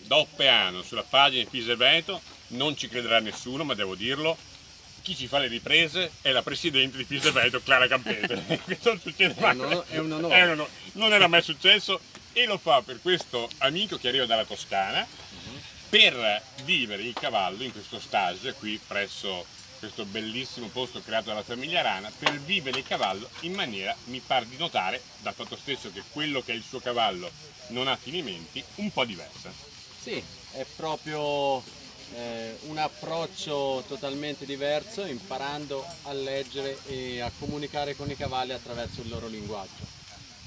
da Oppeano sulla pagina di Pisa e Veneto, non ci crederà nessuno, ma devo dirlo, chi ci fa le riprese è la presidente di Pisa e Veneto, Clara Campese. Questo non succede mai. È un onore. Non era mai successo, e lo fa per questo amico che arriva dalla Toscana, per vivere il cavallo in questo stage qui presso questo bellissimo posto creato dalla famiglia Rana, per vivere il cavallo in maniera, mi par di notare, dal fatto stesso che quello che è il suo cavallo non ha finimenti, un po' diversa. Sì, è proprio un approccio totalmente diverso, imparando a leggere e a comunicare con i cavalli attraverso il loro linguaggio.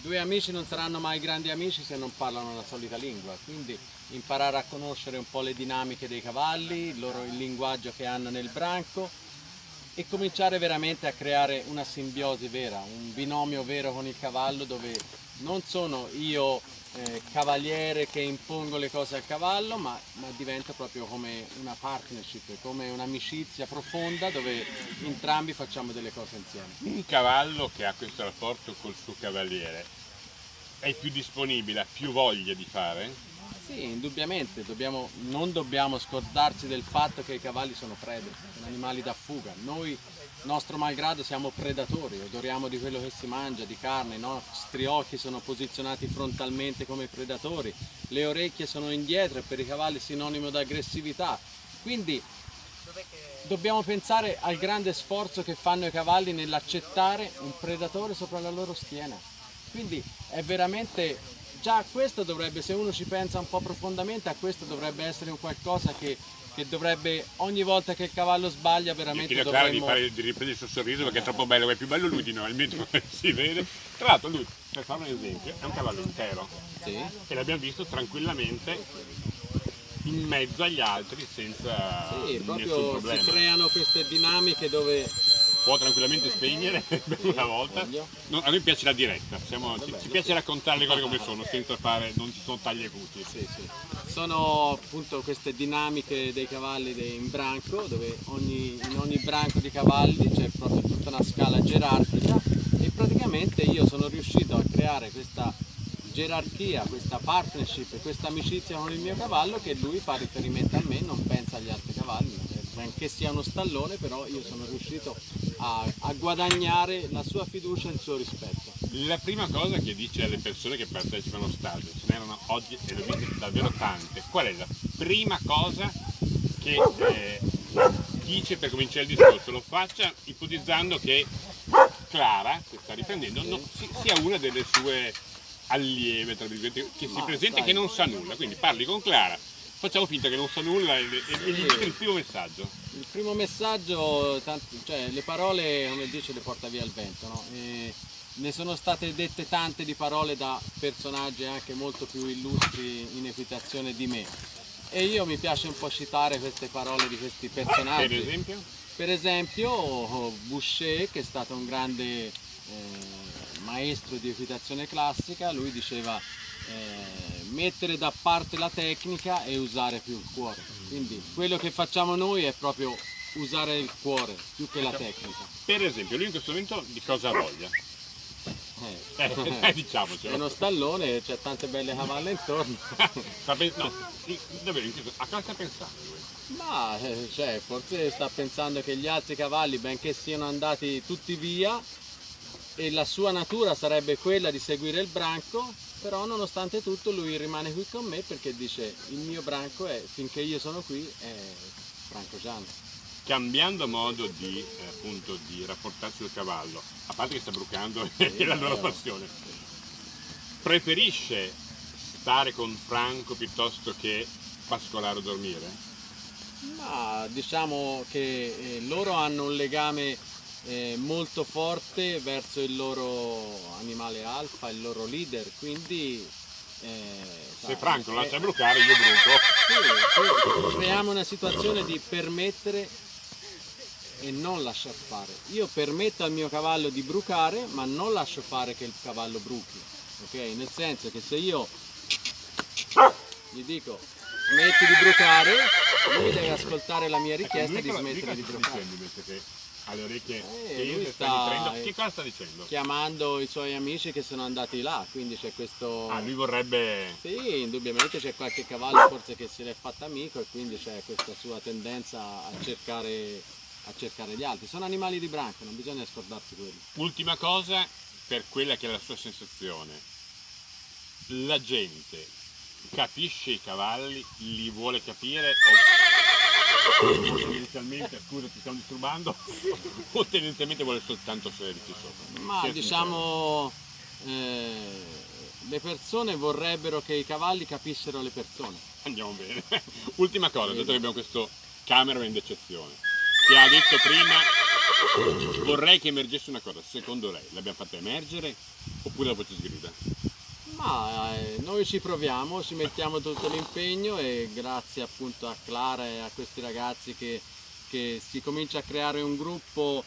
Due amici non saranno mai grandi amici se non parlano la solita lingua, quindi imparare a conoscere un po' le dinamiche dei cavalli, il linguaggio che hanno nel branco, e cominciare veramente a creare una simbiosi vera, un binomio vero con il cavallo, dove non sono io cavaliere che impongo le cose al cavallo, ma diventa proprio come una partnership, come un'amicizia profonda dove entrambi facciamo delle cose insieme. Un cavallo che ha questo rapporto col suo cavaliere è più disponibile, ha più voglia di fare? Sì, indubbiamente, non dobbiamo scordarci del fatto che i cavalli sono prede, sono animali da fuga. Noi, nostro malgrado, siamo predatori, odoriamo di quello che si mangia, di carne, i nostri occhi sono posizionati frontalmente come predatori, le orecchie sono indietro e per i cavalli è sinonimo di aggressività. Quindi dobbiamo pensare al grande sforzo che fanno i cavalli nell'accettare un predatore sopra la loro schiena. Quindi è veramente... Già questo dovrebbe, se uno ci pensa un po' profondamente, a questo dovrebbe essere un qualcosa che dovrebbe, ogni volta che il cavallo sbaglia, veramente io dovremmo... di riprendere il suo sorriso, perché è troppo bello, è più bello lui di noi, almeno si vede. Tra l'altro lui, per fare un esempio, è un cavallo intero, Sì. E l'abbiamo visto tranquillamente in mezzo agli altri senza nessun proprio problema. Si creano queste dinamiche dove... Può tranquillamente spegnere per una volta. No, a noi piace la diretta, ci piace raccontare le cose come sono, senza fare, non ci sono tagli acuti. Sì. Sono appunto queste dinamiche dei cavalli in branco, dove in ogni branco di cavalli c'è proprio tutta una scala gerarchica, e praticamente io sono riuscito a creare questa gerarchia, questa partnership, questa amicizia con il mio cavallo, che lui fa riferimento a me, non pensa agli altri cavalli. Benché sia uno stallone, però io sono riuscito a guadagnare la sua fiducia e il suo rispetto. La prima cosa che dice alle persone che partecipano allo stage, ce n'erano oggi e ne ho viste davvero tante, qual è la prima cosa che dice per cominciare il discorso? Lo faccia ipotizzando che Clara, che sta riprendendo, sia una delle sue allieve, tra virgolette, che si presenta e che non sa nulla, quindi parli con Clara. Facciamo finta che non sa nulla e gli dica il primo messaggio. Il primo messaggio, cioè le parole, come dice, le porta via il vento, no? Ne sono state dette tante di parole da personaggi anche molto più illustri in equitazione di me. E io mi piace un po' citare queste parole di questi personaggi. Per esempio? Per esempio Boucher, che è stato un grande maestro di equitazione classica, lui diceva mettere da parte la tecnica e usare più il cuore. Quindi quello che facciamo noi è proprio usare il cuore più che la tecnica. Per esempio, lui in questo momento di cosa ha voglia? Diciamocelo. È uno stallone, c'è tante belle cavalle intorno. No, davvero, a cosa sta pensando lui? Ma forse sta pensando che gli altri cavalli, benché siano andati tutti via, e la sua natura sarebbe quella di seguire il branco, però nonostante tutto lui rimane qui con me, perché dice: il mio branco finché io sono qui, è Francogiano. Cambiando modo di rapportarsi al cavallo, a parte che sta brucando è la loro passione, preferisce stare con Franco piuttosto che pascolare o dormire? Ma diciamo che loro hanno un legame molto forte verso il loro animale alfa, il loro leader, quindi se Franco lo lascia brucare, io bruco. Sì, creiamo una situazione di permettere e non lasciar fare. Io permetto al mio cavallo di brucare, ma non lascio fare che il cavallo bruchi, ok? Nel senso che se io gli dico smetti di brucare, lui deve ascoltare la mia richiesta di Ecco, smettere di sta giocare. dicendo invece che alle orecchie che Lui io sta riprendo, che cosa sta dicendo? chiamando i suoi amici che sono andati là, quindi c'è questo... Ah, lui vorrebbe... Sì, indubbiamente c'è qualche cavallo forse che se l'è fatta amico e quindi c'è questa sua tendenza a cercare gli altri. Sono animali di branco, non bisogna scordarsi quelli. Ultima cosa, per quella che è la sua sensazione, la gente capisce i cavalli, li vuole capire o tendenzialmente, scusa ti stiamo disturbando, o tendenzialmente vuole soltanto sederci sopra? Ma Sia diciamo, le persone vorrebbero che i cavalli capissero le persone. Andiamo bene. Ultima cosa, dato che abbiamo questo cameraman d'eccezione, che ha detto prima, vorrei che emergesse una cosa, secondo lei l'abbiamo fatta emergere oppure la voce sgrida? Ma noi ci proviamo, ci mettiamo tutto l'impegno e grazie appunto a Clara e a questi ragazzi che si comincia a creare un gruppo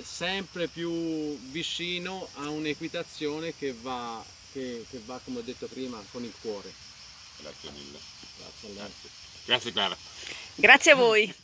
sempre più vicino a un'equitazione che va, come ho detto prima, con il cuore. Grazie mille. Grazie a lei. Grazie Clara. Grazie a voi.